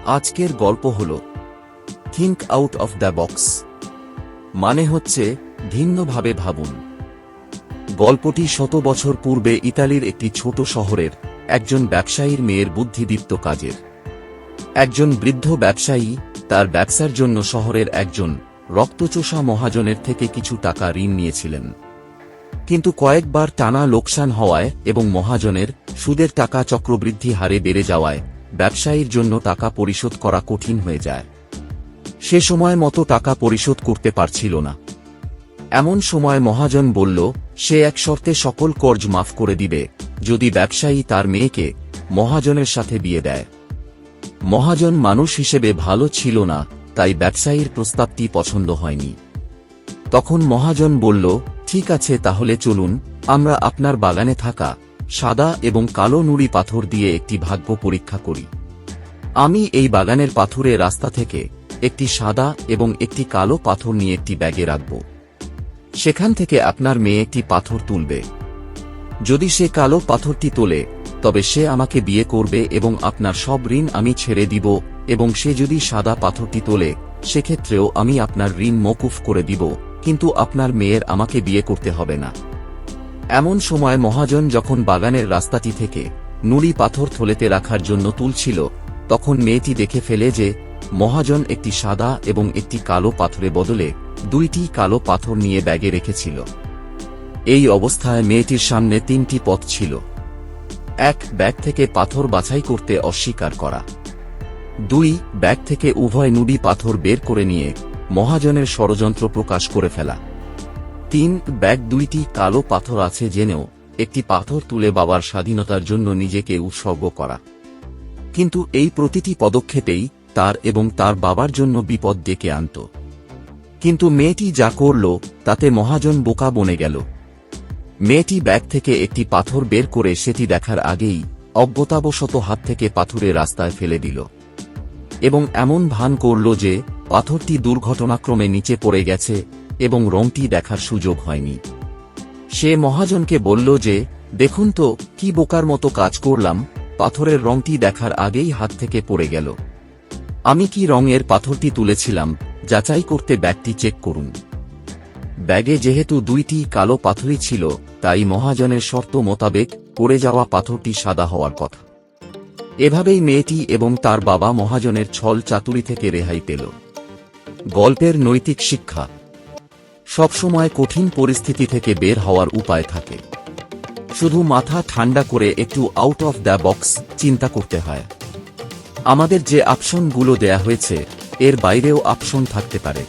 আজকের গল্প হল think out of the box, মানে হচ্ছে ভিন্নভাবে ভাবুন। গল্পটি শত বছর পূর্বে ইতালির একটি ছোট শহরের একজন ব্যবসায়ীর মেয়ের বুদ্ধিদীপ্ত কাজের। একজন বৃদ্ধ ব্যবসায়ী তার ব্যবসার জন্য শহরের একজন রক্তচোষা মহাজনের থেকে কিছু টাকা ঋণ নিয়েছিলেন, কিন্তু কয়েকবার টানা লোকসান হওয়ায় এবং মহাজনের সুদের টাকা চক্রবৃদ্ধি হারে বেড়ে যাওয়ায় ব্যবসায়ীর জন্য টাকা পরিশোধ করা কঠিন হয়ে যায়। সে সময় মতো টাকা পরিশোধ করতে পারছিল না। এমন সময় মহাজন বলল সে এক শর্তে সকল কর্জ মাফ করে দিবে যদি ব্যবসায়ী তার মেয়েকে মহাজনের সাথে বিয়ে দেয়। মহাজন মানুষ হিসেবে ভালো ছিল না, তাই ব্যবসায়ীর প্রস্তাবটি পছন্দ হয়নি। তখন মহাজন বলল, ঠিক আছে, তাহলে চলুন আমরা আপনার বাগানে থাকা সাদা এবং কালো নুড়ি পাথর দিয়ে একটি ভাগ্য পরীক্ষা করি। আমি এই বাগানের পাথুরে রাস্তা থেকে একটি সাদা এবং একটি কালো পাথর নিয়ে একটি ব্যাগে রাখব। সেখান থেকে আপনার মেয়ে একটি পাথর তুলবে। যদি সে কালো পাথরটি তোলে তবে সে আমাকে বিয়ে করবে এবং আপনার সব ঋণ আমি ছেড়ে দিব, এবং সে যদি সাদা পাথরটি তোলে সেক্ষেত্রেও আমি আপনার ঋণ মওকুফ করে দিব, কিন্তু আপনার মেয়ের আমাকে বিয়ে করতে হবে না। এমন সময় মহাজন যখন বাগানের রাস্তাটি থেকে নুড়ি পাথর থলেতে রাখার জন্য তুলছিল, তখন মেয়েটি দেখে ফেলে যে মহাজন একটি সাদা এবং একটি কালো পাথরের বদলে দুইটি কালো পাথর নিয়ে ব্যাগে রেখেছিল। এই অবস্থায় মেয়েটির সামনে তিনটি পথ ছিল। 1. ব্যাগ থেকে পাথর বাছাই করতে অস্বীকার করা। 2. ব্যাগ থেকে উভয় নুড়ি পাথর বের করে নিয়ে মহাজনের ষড়যন্ত্র প্রকাশ করে ফেলা। 3. ব্যাগ দুইটি কালো পাথর আছে জেনেও একটি পাথর তুলে বাবার স্বাধীনতার জন্য নিজেকে উৎসর্গ করা। কিন্তু এই প্রতিটি পদক্ষেপেই তার এবং তার বাবার জন্য বিপদ ডেকে আনত। কিন্তু মেয়েটি যা করল তাতে মহাজন বোকা বনে গেল। মেয়েটি ব্যাগ থেকে একটি পাথর বের করে সেটি দেখার আগেই অজ্ঞতাবশত হাত থেকে পাথরে রাস্তায় ফেলে দিল এবং এমন ভান করল যে পাথরটি দুর্ঘটনাক্রমে নিচে পড়ে গেছে এবং রংটি দেখার সুযোগ হয়নি। সে মহাজনকে বলল যে, দেখুন তো কি বোকার মতো কাজ করলাম, পাথরের রংটি দেখার আগেই হাত থেকে পড়ে গেল। আমি কি রঙের পাথরটি তুলেছিলাম যাচাই করতে ব্যাগটি চেক করুন। ব্যাগে যেহেতু দুইটি কালো পাথরই ছিল, তাই মহাজনের শর্ত মোতাবেক পড়ে যাওয়া পাথরটি সাদা হওয়ার কথা। এভাবেই মেয়েটি এবং তার বাবা মহাজনের ছল চাতুরি থেকে রেহাই পেল। গল্পের নৈতিক শিক্ষা: সবসময় কঠিন পরিস্থিতি থেকে বের হওয়ার উপায় থাকে, শুধু মাথা ঠান্ডা করে একটু আউট অফ দ্য বক্স চিন্তা করতে হয়। আমাদের যে অপশনগুলো দেয়া হয়েছে এর বাইরেও অপশন থাকতে পারে।